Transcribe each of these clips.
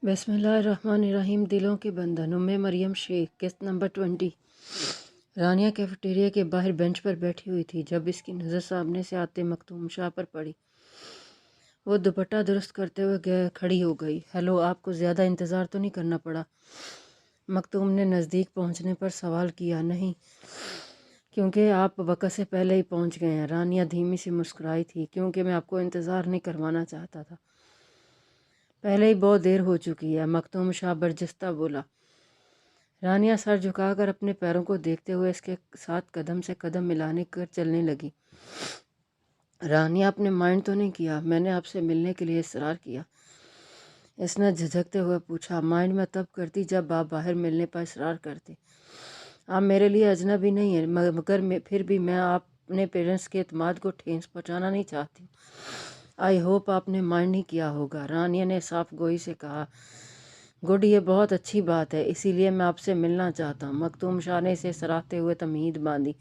بسم اللہ الرحمن الرحیم۔ دلوں کے بندھنوں میں مریم شیخ، قسط نمبر 20۔ رانیہ کیفیٹیریا کے باہر بینچ پر بیٹھی ہوئی تھی جب اس کی نظر سامنے سے آتے مختوم شاہ پر پڑی۔ وہ دوپٹہ درست کرتے ہوئے کھڑی ہو گئی۔ ہیلو، آپ کو زیادہ انتظار تو نہیں کرنا پڑا؟ مختوم نے نزدیک پہنچنے پر سوال کیا۔ نہیں، کیونکہ آپ وقت سے پہلے ہی پہنچ گئے ہیں۔ رانیہ دھیمی سی مسکرائی تھی۔ کیونکہ میں آپ کو انتظار نہیں کروانا چاہتا تھا، پہلے ہی بہت دیر ہو چکی ہے، مختوم شاہ برجستہ بولا۔ رانیہ سر جھکا کر اپنے پیروں کو دیکھتے ہوئے اس کے ساتھ قدم سے قدم ملانے کر چلنے لگی۔ رانیہ، آپ نے مائنڈ تو نہیں کیا؟ میں نے آپ سے ملنے کے لیے اصرار کیا، اس نے جھجکتے ہوئے پوچھا۔ مائنڈ میں تب کرتی جب آپ باہر ملنے پر اصرار کرتے۔ آپ میرے لیے اجنبی نہیں ہیں، مگر پھر بھی میں اپنے پیرنٹس کے اعتماد کو ٹھیس پہنچانا نہیں چاہتی۔ آئی ہوپ آپ نے مائنڈ نہیں کیا ہوگا، رانیہ نے صاف گوئی سے کہا۔ گڈ، یہ بہت اچھی بات ہے، اسی لیے میں آپ سے ملنا چاہتا ہوں۔ مختوم شاہ نے اسے سراہتے ہوئے تمہید باندھی۔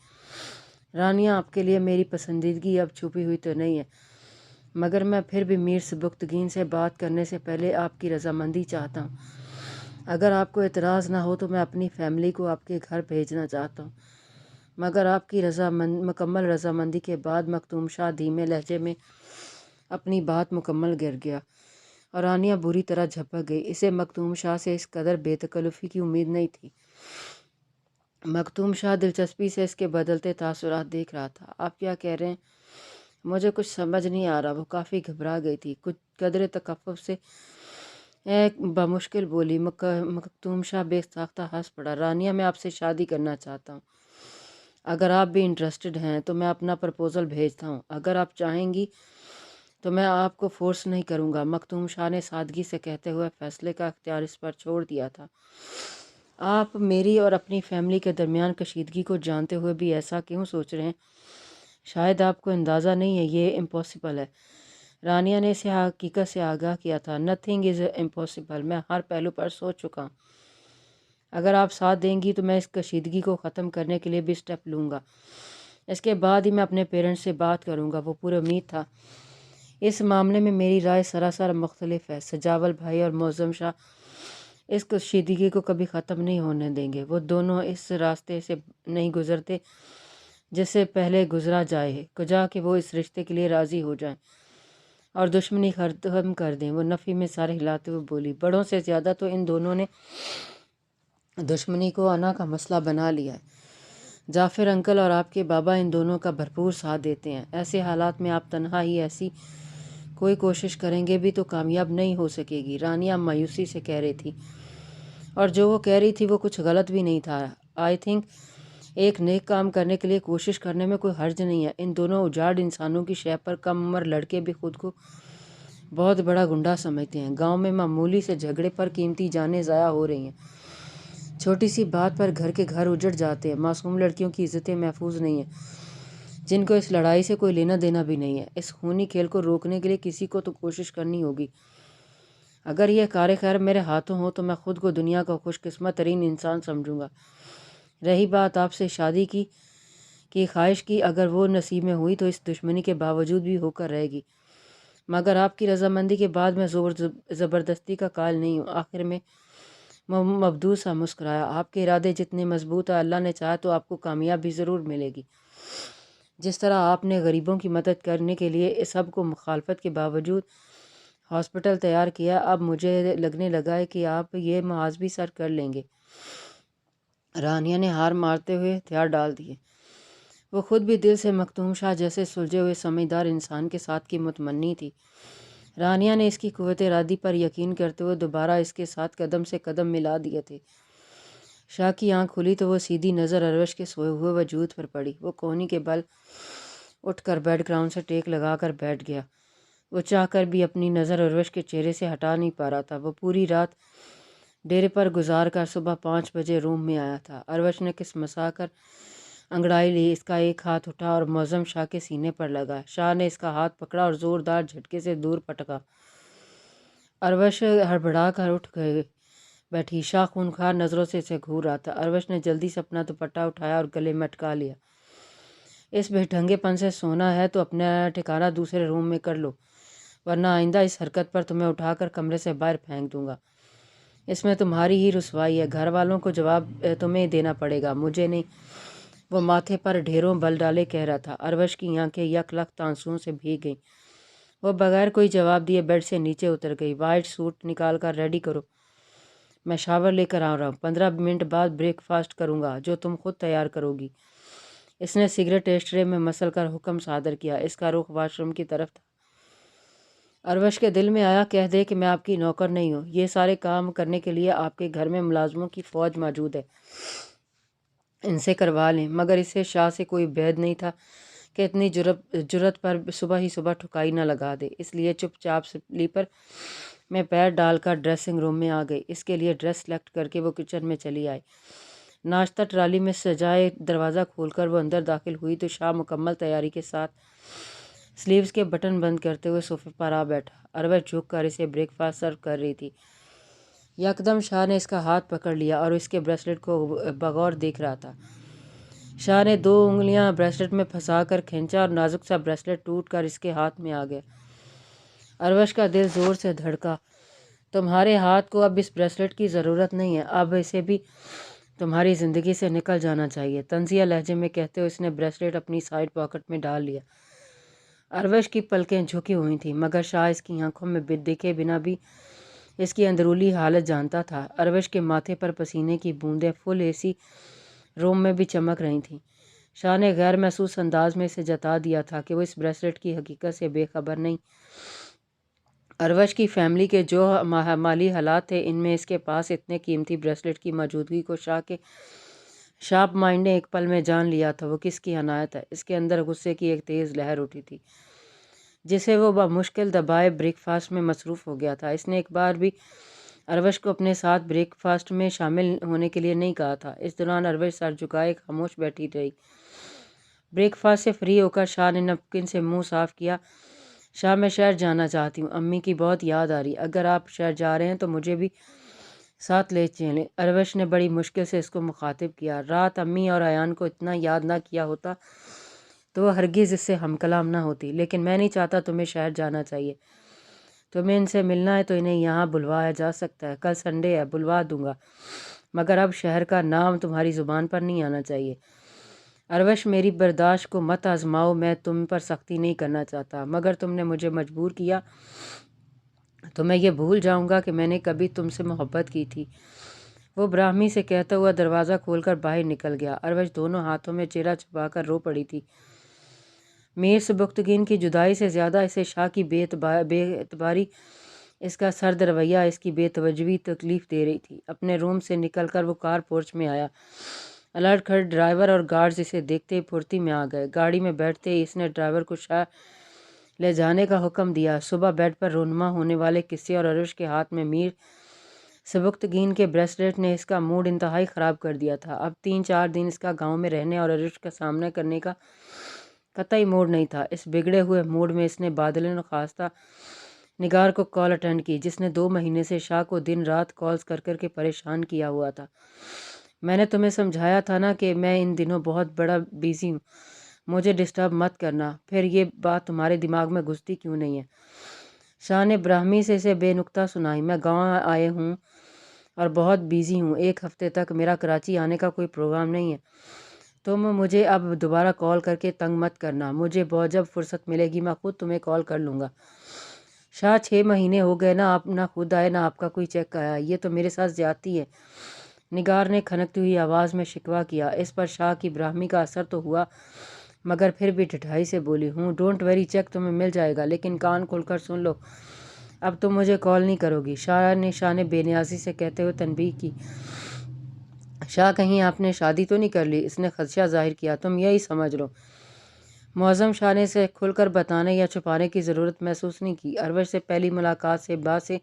رانیہ، آپ کے لیے میری پسندیدگی اب چھپی ہوئی تو نہیں ہے، مگر میں پھر بھی میر سبکتگین سے بات کرنے سے پہلے آپ کی رضامندی چاہتا ہوں۔ اگر آپ کو اعتراض نہ ہو تو میں اپنی فیملی کو آپ کے گھر بھیجنا چاہتا ہوں۔ مگر آپ کی مکمل رضامندی کے بعد مختوم شاہ دھیمے لہجے میں اپنی بات مکمل گر گیا، اور رانیہ بری طرح جھپک گئی۔ اسے مختوم شاہ سے اس قدر بے تکلفی کی امید نہیں تھی۔ مختوم شاہ دلچسپی سے اس کے بدلتے تاثرات دیکھ رہا تھا۔ آپ کیا کہہ رہے ہیں؟ مجھے کچھ سمجھ نہیں آ رہا۔ وہ کافی گھبرا گئی تھی، کچھ قدرے تکفف سے بمشکل بولی۔ مختوم شاہ بے ساختہ ہنس پڑا۔ رانیہ، میں آپ سے شادی کرنا چاہتا ہوں۔ اگر آپ بھی انٹرسٹڈ ہیں تو میں اپنا پرپوزل بھیجتا ہوں۔ اگر آپ چاہیں گی تو میں آپ کو فورس نہیں کروں گا، مختوم شاہ نے سادگی سے کہتے ہوئے فیصلے کا اختیار اس پر چھوڑ دیا تھا۔ آپ میری اور اپنی فیملی کے درمیان کشیدگی کو جانتے ہوئے بھی ایسا کیوں سوچ رہے ہیں؟ شاید آپ کو اندازہ نہیں ہے، یہ امپاسبل ہے۔ رانیہ نے اسے حقیقت سے آگاہ کیا تھا۔ نتھنگ از امپاسبل، میں ہر پہلو پر سوچ چکا ہوں۔ اگر آپ ساتھ دیں گی تو میں اس کشیدگی کو ختم کرنے کے لیے بھی اسٹیپ لوں گا۔ اس کے بعد ہی میں اپنے پیرنٹس سے بات کروں گا۔ وہ پورا امید تھا۔ اس معاملے میں میری رائے سراسر مختلف ہے۔ سجاول بھائی اور معظم شاہ اس کشیدگی کو کبھی ختم نہیں ہونے دیں گے۔ وہ دونوں اس راستے سے نہیں گزرتے جس سے پہلے گزرا جائے، کجا کہ وہ اس رشتے کے لیے راضی ہو جائیں اور دشمنی ختم کر دیں۔ وہ نفی میں سر ہلاتے ہوئے بولی۔ بڑوں سے زیادہ تو ان دونوں نے دشمنی کو انا کا مسئلہ بنا لیا ہے۔ جعفر انکل اور آپ کے بابا ان دونوں کا بھرپور ساتھ دیتے ہیں۔ ایسے حالات میں آپ تنہا ہی ایسی کوئی کوشش کریں گے بھی تو کامیاب نہیں ہو سکے گی، رانیہ مایوسی سے کہہ رہی تھی۔ اور جو وہ کہہ رہی تھی وہ کچھ غلط بھی نہیں تھا۔ آئی تھنک ایک نیک کام کرنے کے لیے کوشش کرنے میں کوئی حرج نہیں ہے۔ ان دونوں اجاڑ انسانوں کی شے پر کم عمر لڑکے بھی خود کو بہت بڑا گنڈا سمجھتے ہیں۔ گاؤں میں معمولی سے جھگڑے پر قیمتی جانیں ضائع ہو رہی ہیں، چھوٹی سی بات پر گھر کے گھر اجڑ جاتے ہیں۔ معصوم لڑکیوں کی عزتیں محفوظ نہیں ہیں جن کو اس لڑائی سے کوئی لینا دینا بھی نہیں ہے۔ اس خونی کھیل کو روکنے کے لیے کسی کو تو کوشش کرنی ہوگی۔ اگر یہ کار خیر میرے ہاتھوں ہو تو میں خود کو دنیا کا خوش قسمت ترین انسان سمجھوں گا۔ رہی بات آپ سے شادی کی خواہش کی، اگر وہ نصیب میں ہوئی تو اس دشمنی کے باوجود بھی ہو کر رہے گی، مگر آپ کی رضامندی کے بعد میں زور زبردستی کا قائل نہیں ہوں۔ آخر میں مبدوع سا مسکرایا۔ آپ کے ارادے جتنے مضبوط ہیں، اللہ نے چاہا تو آپ کو کامیابی ضرور ملے گی۔ جس طرح آپ نے غریبوں کی مدد کرنے کے لیے سب کو مخالفت کے باوجود ہاسپٹل تیار کیا، اب مجھے لگنے لگا ہے کہ آپ یہ محاذ بھی سر کر لیں گے۔ رانیہ نے ہار مارتے ہوئے ہتھیار ڈال دیے۔ وہ خود بھی دل سے مختوم شاہ جیسے سلجھے ہوئے سمجھدار انسان کے ساتھ کی متمنی تھی۔ رانیہ نے اس کی قوت ارادی پر یقین کرتے ہوئے دوبارہ اس کے ساتھ قدم سے قدم ملا دیے تھے۔ شاہ کی آنکھ کھلی تو وہ سیدھی نظر اروش کے سوئے ہوئے وجود پر پڑی۔ وہ کونی کے بل اٹھ کر بیڈ گراؤنڈ سے ٹیک لگا کر بیٹھ گیا۔ وہ چاہ کر بھی اپنی نظر اروش کے چہرے سے ہٹا نہیں پا رہا تھا۔ وہ پوری رات ڈیرے پر گزار کر صبح 5 بجے روم میں آیا تھا۔ اروش نے کسمسا کر انگڑائی لی۔ اس کا ایک ہاتھ اٹھا اور معظم شاہ کے سینے پر لگا۔ شاہ نے اس کا ہاتھ پکڑا اور زوردار جھٹکے سے دور پٹکا۔ اروش ہڑبڑا کر اٹھ بیٹھی۔ شاہ خونخوار نظروں سے اسے گھور رہا تھا۔ اروش نے جلدی سے اپنا دوپٹہ اٹھایا اور گلے میں اٹکا لیا۔ اس بے ڈھنگے پن سے سونا ہے تو اپنا ٹھکانہ دوسرے روم میں کر لو، ورنہ آئندہ اس حرکت پر تمہیں اٹھا کر کمرے سے باہر پھینک دوں گا۔ اس میں تمہاری ہی رسوائی ہے، گھر والوں کو جواب تمہیں دینا پڑے گا، مجھے نہیں۔ وہ ماتھے پر ڈھیروں بل ڈالے کہہ رہا تھا۔ عروش کی آنکھیں یک لخت آنسوؤں سے بھیگ گئیں۔ وہ بغیر کوئی جواب دیے بیڈ سے نیچے اتر گئی۔ وائٹ سوٹ نکال کر ریڈی کرو، میں شاور لے کر آ رہا ہوں، 15 منٹ بعد بریک فاسٹ کروں گا جو تم خود تیار کرو گی۔ اس نے سگریٹ ایشٹرے میں مسل کر حکم صادر کیا۔ اس کا رخ واش روم کی طرف تھا۔ عروش کے دل میں آیا، کہہ دے کہ میں آپ کی نوکر نہیں ہوں، یہ سارے کام کرنے کے لیے آپ کے گھر میں ملازموں کی فوج موجود ہے، ان سے کروا لیں۔ مگر اسے شاہ سے کوئی بید نہیں تھا کہ اتنی جرت پر صبح ہی صبح ٹھکائی نہ لگا دے، اس لیے چپ چاپ سلیپر میں پیر ڈال کر ڈریسنگ روم میں آ گئی۔ اس کے لیے ڈریس سلیکٹ کر کے وہ کچن میں چلی آئی۔ ناشتہ ٹرالی میں سجائے دروازہ کھول کر وہ اندر داخل ہوئی تو شاہ مکمل تیاری کے ساتھ سلیوز کے بٹن بند کرتے ہوئے صوفے پر آ بیٹھا۔ عروش جھک کر اسے بریک فاسٹ سرو کر رہی تھی۔ یکدم شاہ نے اس کا ہاتھ پکڑ لیا اور اس کے بریسلٹ کو بغور دیکھ رہا تھا۔ شاہ نے 2 انگلیاں بریسلٹ میں پھنسا کر کھینچا اور نازک سا بریسلٹ ٹوٹ کر اس کے ہاتھ میں آ گیا۔ عروش کا دل زور سے دھڑکا۔ تمہارے ہاتھ کو اب اس بریسلٹ کی ضرورت نہیں ہے، اب اسے بھی تمہاری زندگی سے نکل جانا چاہیے، طنزیہ لہجے میں کہتے ہوئے اس نے بریسلٹ اپنی سائیڈ پاکٹ میں ڈال لیا۔ عروش کی پلکیں جھکی ہوئی تھیں، مگر شاہ اس کی آنکھوں میں دیکھے بنا بھی اس کی اندرونی حالت جانتا تھا۔ عروش کے ماتھے پر پسینے کی بوندیں فل اے سی روم میں بھی چمک رہی تھیں۔ شاہ نے غیر محسوس انداز میں اسے جتا دیا تھا کہ وہ اس بریسلٹ کی حقیقت سے بے خبر نہیں۔ عروش کی فیملی کے جو مالی حالات تھے، ان میں اس کے پاس اتنے قیمتی بریسلٹ کی موجودگی کو شاہ کے شارپ مائنڈ نے ایک پل میں جان لیا تھا۔ وہ کس کی عنایت ہے؟ اس کے اندر غصے کی ایک تیز لہر اٹھی تھی جسے وہ بمشکل دبائے بریک فاسٹ میں مصروف ہو گیا تھا۔ اس نے ایک بار بھی عروش کو اپنے ساتھ بریک فاسٹ میں شامل ہونے کے لیے نہیں کہا تھا۔ اس دوران عروش سر جھکائے خاموش بیٹھی رہی۔ بریک فاسٹ سے فری ہو کر شاہ نے نپکن سے منہ صاف کیا۔ شاہ، میں شہر جانا چاہتی ہوں، امی کی بہت یاد آ رہی، اگر آپ شہر جا رہے ہیں تو مجھے بھی ساتھ لے چلیں۔ عروش نے بڑی مشکل سے اس کو مخاطب کیا۔ رات امی اور ایان کو اتنا یاد نہ کیا ہوتا تو وہ ہرگز اس سے ہم کلام نہ ہوتی، لیکن میں نہیں چاہتا تمہیں شہر جانا چاہیے۔ تمہیں ان سے ملنا ہے تو انہیں یہاں بلوایا جا سکتا ہے، کل سنڈے ہے، بلوا دوں گا، مگر اب شہر کا نام تمہاری زبان پر نہیں آنا چاہیے۔ عروش، میری برداشت کو مت آزماؤ، میں تم پر سختی نہیں کرنا چاہتا، مگر تم نے مجھے مجبور کیا تو میں یہ بھول جاؤں گا کہ میں نے کبھی تم سے محبت کی تھی۔ وہ براہمی سے کہتا ہوا دروازہ کھول کر باہر نکل گیا۔ عروش دونوں ہاتھوں میں چہرہ چھپا کر رو پڑی تھی۔ میر سبکتگین کی جدائی سے زیادہ اسے شاہ کی بے اعتباری، اس کا سرد رویہ، اس کی بے توجہی تکلیف دے رہی تھی۔ اپنے روم سے نکل کر وہ کار پورچ میں آیا۔ الرٹ کھڑے ڈرائیور اور گارڈز اسے دیکھتے ہی پھرتی میں آ گئے۔ گاڑی میں بیٹھتے ہی اس نے ڈرائیور کو شاہ لے جانے کا حکم دیا۔ صبح بیڈ پر رونما ہونے والے قصے اور عروش کے ہاتھ میں میر سبکتگین کے بریسلٹ نے اس کا موڈ انتہائی خراب کر دیا تھا۔ اب 3-4 دن اس کا گاؤں میں رہنے اور عروش کا سامنا کرنے کا قطعی موڈ نہیں تھا۔ اس بگڑے ہوئے موڈ میں اس نے بادل نخواستہ نگار کو کال اٹینڈ کی، جس نے 2 مہینے سے شاہ کو دن رات کالز کر کر کے پریشان کیا ہوا تھا۔ میں نے تمہیں سمجھایا تھا نا کہ میں ان دنوں بہت بڑا بیزی ہوں، مجھے ڈسٹرب مت کرنا، پھر یہ بات تمہارے دماغ میں گھستی کیوں نہیں ہے؟ شاہ نے براہمی سے اسے بے نقطہ سنائی۔ میں گاؤں آئے ہوں اور بہت بیزی ہوں، 1 ہفتے تک میرا کراچی آنے کا کوئی پروگرام نہیں ہے۔ تم مجھے اب دوبارہ کال کر کے تنگ مت کرنا، مجھے بہت جب فرصت ملے گی میں خود تمہیں کال کر لوں گا۔ شاہ، 6 مہینے ہو گئے نا، آپ نہ خود آئے نہ آپ کا کوئی چیک آیا، یہ تو میرے ساتھ زیادتی ہے، نگار نے کھنکتی ہوئی آواز میں شکوہ کیا۔ اس پر شاہ کی براہمی کا اثر تو ہوا، مگر پھر بھی ڈٹھائی سے بولی، ڈونٹ ویری، چیک تمہیں مل جائے گا، لیکن کان کھول کر سن لو، اب تم مجھے کال نہیں کرو گی۔ شاہ نے بے نیازی سے کہتے ہوئے تنبیہ کی۔ شاہ، کہیں آپ نے شادی تو نہیں کر لی؟ اس نے خدشہ ظاہر کیا۔ تم یہی سمجھ لو۔ معظم شاہ نے اسے کھل کر بتانے یا چھپانے کی ضرورت محسوس نہیں کی۔ عروش سے پہلی ملاقات سے بعد سے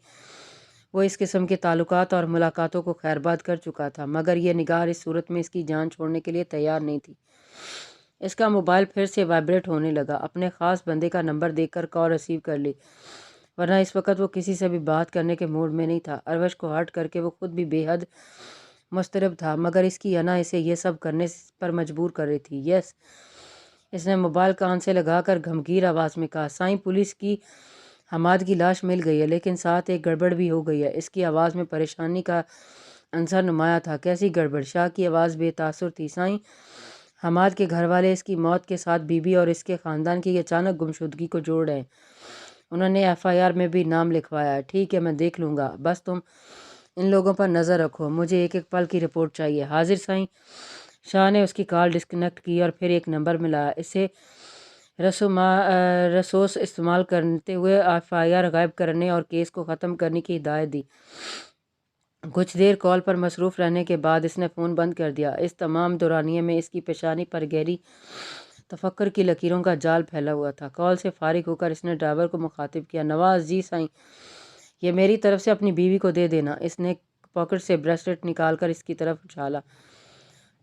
وہ اس قسم کے تعلقات اور ملاقاتوں کو خیرباد کر چکا تھا، مگر یہ نگار اس صورت میں اس کی جان چھوڑنے کے لیے تیار نہیں تھی۔ اس کا موبائل پھر سے وائبریٹ ہونے لگا۔ اپنے خاص بندے کا نمبر دیکھ کر کال ریسیو کر لی، ورنہ اس وقت وہ کسی سے بھی بات کرنے کے موڈ میں نہیں تھا۔ عروش کو ہرٹ کر کے وہ خود بھی بے حد مضطرب تھا، مگر اس کی انا اسے یہ سب کرنے پر مجبور کر رہی تھی۔ یس، اس نے موبائل کان سے لگا کر گھمگیر آواز میں کہا۔ سائیں، پولیس کی حماد کی لاش مل گئی ہے، لیکن ساتھ ایک گڑبڑ بھی ہو گئی ہے۔ اس کی آواز میں پریشانی کا عنصر نمایاں تھا۔ کیسی گڑبڑ؟ شاہ کی آواز بے تاثر تھی۔ سائیں، حماد کے گھر والے اس کی موت کے ساتھ بی بی اور اس کے خاندان کی اچانک گمشدگی کو جوڑ رہے ہیں۔ انہوں نے ایف آئی آر میں بھی نام لکھوایا ہے۔ ٹھیک ہے، میں دیکھ لوں گا، بس تم ان لوگوں پر نظر رکھو، مجھے ایک ایک پل کی رپورٹ چاہیے۔ حاضر سائیں۔ شاہ نے اس کی کال ڈسکنیکٹ کی اور پھر ایک نمبر ملایا۔ اسے رسوس استعمال کرتے ہوئے ایف آئی آر غائب کرنے اور کیس کو ختم کرنے کی ہدایت دی۔ کچھ دیر کال پر مصروف رہنے کے بعد اس نے فون بند کر دیا۔ اس تمام دورانیے میں اس کی پیشانی پر گہری تفکر کی لکیروں کا جال پھیلا ہوا تھا۔ کال سے فارغ ہو کر اس نے ڈرائیور کو مخاطب کیا۔ نواز جی سائیں، یہ میری طرف سے اپنی بیوی کو دے دینا۔ اس نے پاکٹ سے بریسلٹ نکال کر اس کی طرف اچھالا۔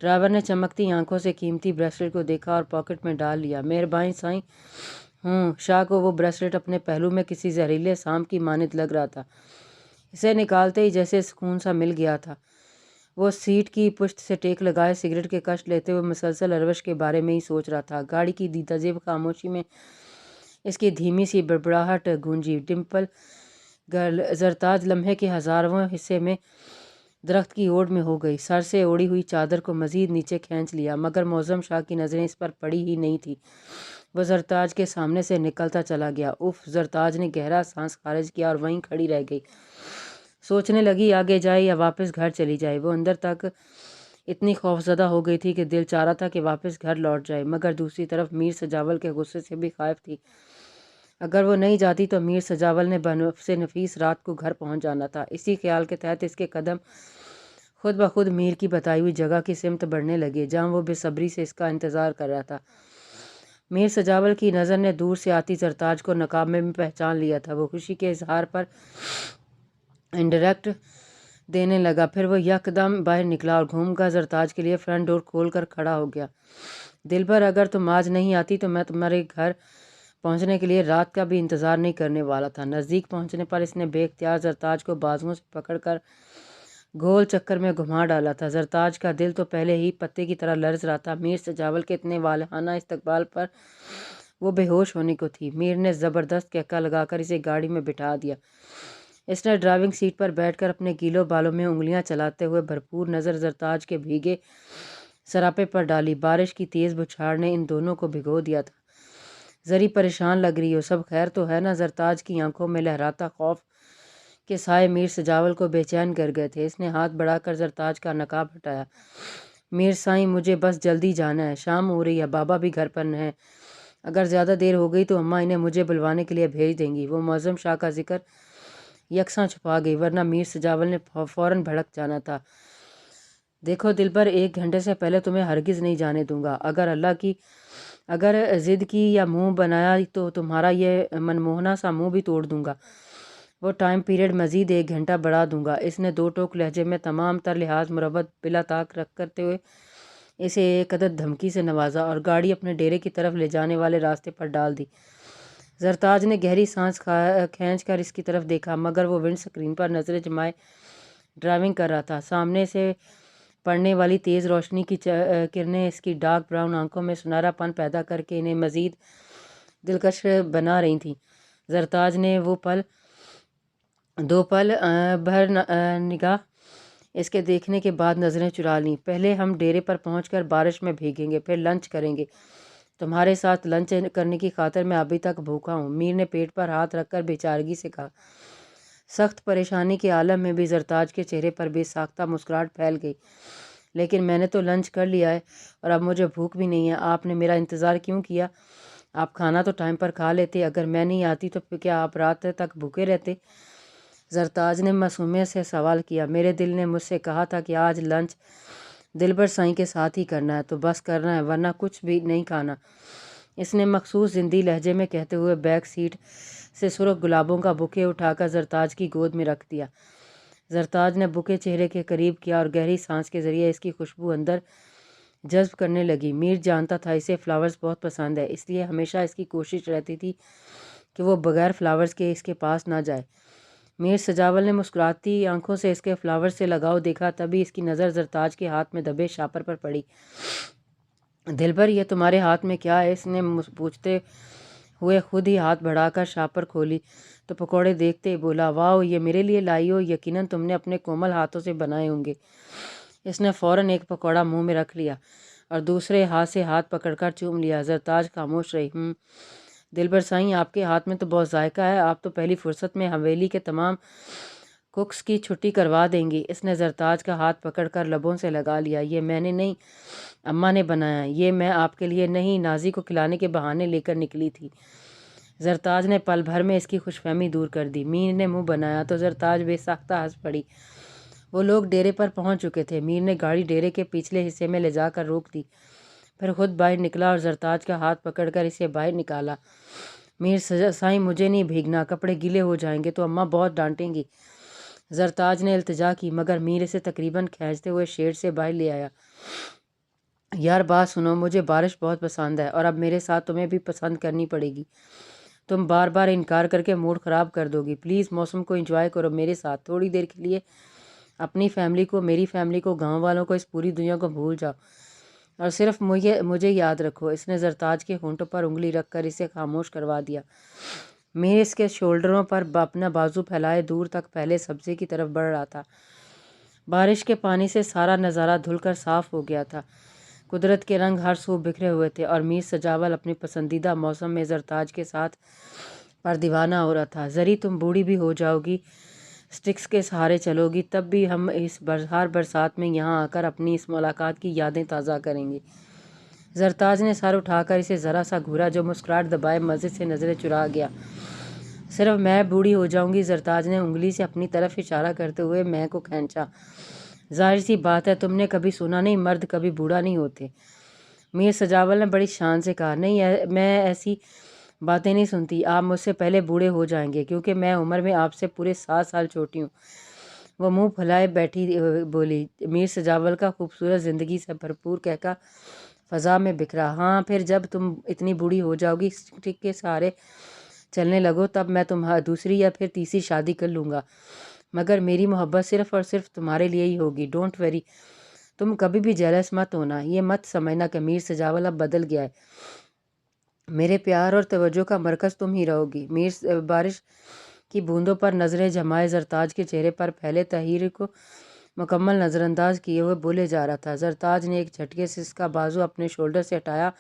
ڈرائیور نے چمکتی آنکھوں سے قیمتی بریسلٹ کو دیکھا اور پاکٹ میں ڈال لیا۔ مہربانی سائیں۔ شاہ کو وہ بریسلٹ اپنے پہلو میں کسی زہریلے سانپ کی مانند لگ رہا تھا۔ اسے نکالتے ہی جیسے سکون سا مل گیا تھا۔ وہ سیٹ کی پشت سے ٹیک لگائے سگریٹ کے کش لیتے ہوئے مسلسل اروش کے بارے میں ہی سوچ رہا تھا۔ گاڑی کی دیدہ زیب خاموشی میں اس کی دھیمی سی بڑبڑاہٹ گونجی۔ ڈمپل گرل زرتاج لمحے کے ہزارواں حصے میں درخت کی اوڑ میں ہو گئی۔ سر سے اوڑی ہوئی چادر کو مزید نیچے کھینچ لیا، مگر معظم شاہ کی نظریں اس پر پڑی ہی نہیں تھی۔ وہ زرتاج کے سامنے سے نکلتا چلا گیا۔ اف! زرتاج نے گہرا سانس خارج کیا اور وہیں کھڑی رہ گئی۔ سوچنے لگی آگے جائے یا واپس گھر چلی جائے۔ وہ اندر تک اتنی خوفزدہ ہو گئی تھی کہ دل چاہ رہا تھا کہ واپس گھر لوٹ جائے، مگر دوسری طرف میر سجاول کے غصے سے بھی خائف تھی۔ اگر وہ نہیں جاتی تو میر سجاول نے بنفس نفیس رات کو گھر پہنچ جانا تھا۔ اسی خیال کے تحت اس کے قدم خود بخود میر کی بتائی ہوئی جگہ کی سمت بڑھنے لگے، جہاں وہ بے صبری سے اس کا انتظار کر رہا تھا۔ میر سجاول کی نظر نے دور سے آتی زرتاج کو نقاب میں بھی پہچان لیا تھا۔ وہ خوشی کے اظہار پر انڈائریکٹ دینے لگا، پھر وہ یکدم باہر نکلا اور گھوم کر زرتاج کے لیے فرنٹ ڈور کھول کر کھڑا ہو گیا۔ دلبر، اگر تم آج نہیں آتی تو میں تمہارے گھر پہنچنے کے لیے رات کا بھی انتظار نہیں کرنے والا تھا۔ نزدیک پہنچنے پر اس نے بے اختیار زرتاج کو بازوؤں سے پکڑ کر گول چکر میں گھما ڈالا تھا۔ زرتاج کا دل تو پہلے ہی پتے کی طرح لرز رہا تھا۔ میر سجاول کے اتنے والہانہ استقبال پر وہ بے ہوش ہونے کو تھی۔ میر نے زبردست کہکا لگا کر اسے گاڑی میں بٹھا دیا۔ اس نے ڈرائیونگ سیٹ پر بیٹھ کر اپنے گیلوں بالوں میں انگلیاں چلاتے ہوئے بھرپور نظر زرتاج کے بھیگے سراپے پر ڈالی۔ بارش کی تیز بچھاڑ نے ان دونوں کو بھگو دیا تھا۔ ذری پریشان لگ رہی ہو، سب خیر تو ہے نا؟ زرتاج کی آنکھوں میں لہراتا خوف کے سائے میر سجاول کو بے چین کر گئے تھے۔ اس نے ہاتھ بڑھا کر زرتاج کا نقاب ہٹایا۔ میر سائیں، مجھے بس جلدی جانا ہے، شام ہو رہی ہے، بابا بھی گھر پر ہیں۔ اگر زیادہ دیر ہو گئی تو اماں انہیں مجھے بلوانے کے لیے بھیج دیں گی۔ وہ معظم شاہ کا ذکر یکساں چھپا گئی، ورنہ میر سجاول نے فوراً بھڑک جانا تھا۔ دیکھو دلبر، 1 گھنٹے سے پہلے تمہیں ہرگز نہیں جانے دوں گا۔ اگر ضد کی یا منہ بنایا تو تمہارا یہ منموہنا سا منہ بھی توڑ دوں گا۔ وہ ٹائم پیریڈ مزید 1 گھنٹہ بڑھا دوں گا۔ اس نے 2 ٹوک لہجے میں تمام تر لحاظ مروت بلا طاق رکھ کرتے ہوئے اسے ایک عدد دھمکی سے نوازا اور گاڑی اپنے ڈیرے کی طرف لے جانے والے راستے پر ڈال دی۔ زرتاج نے گہری سانس کھینچ کر اس کی طرف دیکھا، مگر وہ ونڈ سکرین پر نظریں جمائے ڈرائیونگ کر رہا تھا۔ سامنے سے پڑنے والی تیز روشنی کی کرنیں اس کی ڈارک براؤن آنکھوں میں سنہرا پن پیدا کر کے انہیں مزید دلکش بنا رہی تھیں۔ زرتاج نے 2 پل بھر نگاہ اس کے دیکھنے کے بعد نظریں چرا لیں۔ پہلے ہم ڈیرے پر پہنچ کر بارش میں بھیگیں گے، پھر لنچ کریں گے۔ تمہارے ساتھ لنچ کرنے کی خاطر میں ابھی تک بھوکا ہوں، میر نے پیٹ پر ہاتھ رکھ کر بے چارگی سے کہا۔ سخت پریشانی کے عالم میں بھی زرتاج کے چہرے پر بے ساختہ مسکراہٹ پھیل گئی۔ لیکن میں نے تو لنچ کر لیا ہے اور اب مجھے بھوک بھی نہیں ہے۔ آپ نے میرا انتظار کیوں کیا؟ آپ کھانا تو ٹائم پر کھا لیتے۔ اگر میں نہیں آتی تو کیا آپ رات تک بھوکے رہتے؟ زرتاج نے معصومیت سے سوال کیا۔ میرے دل نے مجھ سے کہا تھا کہ آج لنچ دلبر سائیں کے ساتھ ہی کرنا ہے، تو بس کرنا ہے، ورنہ کچھ بھی نہیں کھانا۔ اس نے مخصوص زندی لہجے میں کہتے ہوئے بیک سیٹ سے سرخ گلابوں کا بوکے اٹھا کر زرتاج کی گود میں رکھ دیا۔ زرتاج نے بوکے چہرے کے قریب کیا اور گہری سانس کے ذریعے اس کی خوشبو اندر جذب کرنے لگی۔ میر جانتا تھا اسے فلاورز بہت پسند ہے، اس لیے ہمیشہ اس کی کوشش رہتی تھی کہ وہ بغیر فلاورز کے اس کے پاس نہ جائے۔ میر سجاول نے مسکراتی آنکھوں سے اس کے فلاورز سے لگاؤ دیکھا، تبھی اس کی نظر زرتاج کے ہاتھ میں دبے شاپر پر پڑی۔ دلبر، یہ تمہارے ہاتھ میں کیا ہے؟ اس نے پوچھتے ہوئے خود ہی ہاتھ بڑھا کر شاپر کھولی تو پکوڑے دیکھتے ہی بولا، واؤ، یہ میرے لیے لائی ہو، یقیناً تم نے اپنے کومل ہاتھوں سے بنائے ہوں گے۔ اس نے فوراً ایک پکوڑا منہ میں رکھ لیا اور دوسرے ہاتھ سے ہاتھ پکڑ کر چوم لیا۔ زرتاج خاموش رہی۔ دلبر سائیں، آپ کے ہاتھ میں تو بہت ذائقہ ہے، آپ تو پہلی فرصت میں حویلی کے تمام کوکس کی چھٹی کروا دیں گی۔ اس نے زرتاج کا ہاتھ پکڑ کر لبوں سے لگا لیا۔ یہ میں نے نہیں، اماں نے بنایا، یہ میں آپ کے لیے نہیں، نازی کو کھلانے کے بہانے لے کر نکلی تھی۔ زرتاج نے پل بھر میں اس کی خوش فہمی دور کر دی۔ میر نے منہ بنایا تو زرتاج بے ساختہ ہنس پڑی۔ وہ لوگ ڈیرے پر پہنچ چکے تھے۔ میر نے گاڑی ڈیرے کے پچھلے حصے میں لے جا کر روک دی، پھر خود باہر نکلا اور زرتاج کا ہاتھ پکڑ کر اسے باہر نکالا۔ میر سائیں، مجھے نہیں بھیگنا، کپڑے گیلے ہو جائیں گے تو اماں بہت ڈانٹیں گی۔ زرتاج نے التجا کی، مگر میر اسے تقریباً کھینچتے ہوئے شیڈ سے باہر لے آیا۔ یار بات سنو، مجھے بارش بہت پسند ہے اور اب میرے ساتھ تمہیں بھی پسند کرنی پڑے گی۔ تم بار بار انکار کر کے موڈ خراب کر دو گی۔ پلیز موسم کو انجوائے کرو میرے ساتھ، تھوڑی دیر کے لیے اپنی فیملی کو، میری فیملی کو، گاؤں والوں کو، اس پوری دنیا کو بھول جاؤ اور صرف مجھے یاد رکھو۔ اس نے زرتاج کے ہونٹوں پر انگلی رکھ کر اسے خاموش کروا دیا۔ میر اس کے شولڈروں پر اپنا بازو پھیلائے دور تک پھیلے سبزے کی طرف بڑھ رہا تھا۔ بارش کے پانی سے سارا نظارہ دھل کر صاف ہو گیا تھا۔ قدرت کے رنگ ہر سو بکھرے ہوئے تھے اور میر سجاول اپنی پسندیدہ موسم میں زرتاج کے ساتھ پر دیوانہ ہو رہا تھا۔ زری، تم بوڑھی بھی ہو جاؤ گی، سٹکس کے سہارے چلو گی، تب بھی ہم اس ہر برسات میں یہاں آ کر اپنی اس ملاقات کی یادیں تازہ کریں گے۔ زرتاج نے سر اٹھا کر اسے ذرا سا گھورا جو مسکراہٹ دبائے مسجد سے نظریں چرا گیا۔ صرف میں بوڑھی ہو جاؤں گی؟ زرتاج نے انگلی سے اپنی طرف اشارہ کرتے ہوئے میں کو کھینچا۔ ظاہر سی بات ہے، تم نے کبھی سنا نہیں، مرد کبھی بوڑھا نہیں ہوتے۔ میر سجاول نے بڑی شان سے کہا، نہیں، میں ایسی باتیں نہیں سنتی، آپ مجھ سے پہلے بوڑھے ہو جائیں گے کیونکہ میں عمر میں آپ سے پورے 7 سال چھوٹی ہوں۔ وہ منہ پھیلائے بیٹھی بولی۔ میر سجاول کا خوبصورت زندگی سے بھرپور کہکہ فضا میں بکھرا۔ ہاں، پھر جب تم اتنی بوڑھی ہو جاؤ گی، سٹک کے سہارے چلنے لگو، تب میں دوسری یا پھر تیسری شادی کر لوں گا، مگر میری محبت صرف اور صرف تمہارے لیے ہی ہوگی۔ ڈونٹ ویری، تم کبھی بھی جیلس مت ہونا، یہ مت سمجھنا کہ میر سجاول اب بدل گیا ہے۔ میرے پیار اور توجہ کا مرکز تم ہی رہو گی۔ میر بارش کی بوندوں پر نظریں جمائے زرتاج کے چہرے پر پھیلے تاثر کو مکمل نظر انداز کیے ہوئے بولے جا رہا تھا۔ زرتاج نے ایک جھٹکے سے اس کا بازو اپنے شولڈر سے ہٹایا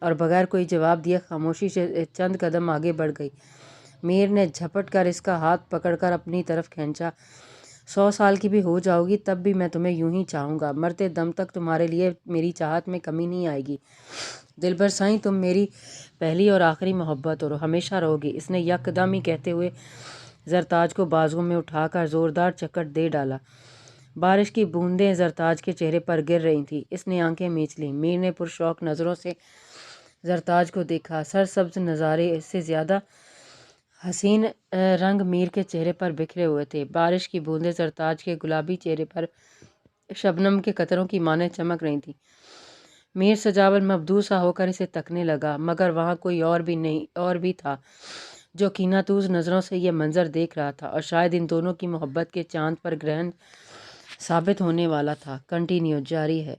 اور بغیر کوئی جواب دیے خاموشی سے چند قدم آگے بڑھ گئی۔ میر نے جھپٹ کر اس کا ہاتھ پکڑ کر اپنی طرف کھینچا۔ 100 سال کی بھی ہو جاؤ گی تب بھی میں تمہیں یوں ہی چاہوں گا، مرتے دم تک تمہارے لیے میری چاہت میں کمی نہیں آئے گی۔ دلبر سائیں، تم میری پہلی اور آخری محبت اور ہمیشہ رہو گی۔ اس نے یکدم ہی کہتے ہوئے زرتاج کو بازوؤں میں اٹھا کر زوردار چکٹ دے ڈالا۔ بارش کی بوندیں زرتاج کے چہرے پر گر رہی تھیں۔ اس نے آنکھیں میچ لیں۔ میر نے پرشوق نظروں سے زرتاج کو دیکھا۔ سرسبز نظارے سے زیادہ حسین رنگ میر کے چہرے پر بکھرے ہوئے تھے۔ بارش کی بوندیں زرتاج کے گلابی چہرے پر شبنم کے قطروں کی مانند چمک رہی تھیں۔ میر سجاول مبدوع سا ہو کر اسے تکنے لگا، مگر وہاں کوئی اور بھی تھا جو کینہ توز نظروں سے یہ منظر دیکھ رہا تھا، اور شاید ان دونوں کی محبت کے چاند پر گرہن ثابت ہونے والا تھا۔ کنٹینیو، جاری ہے۔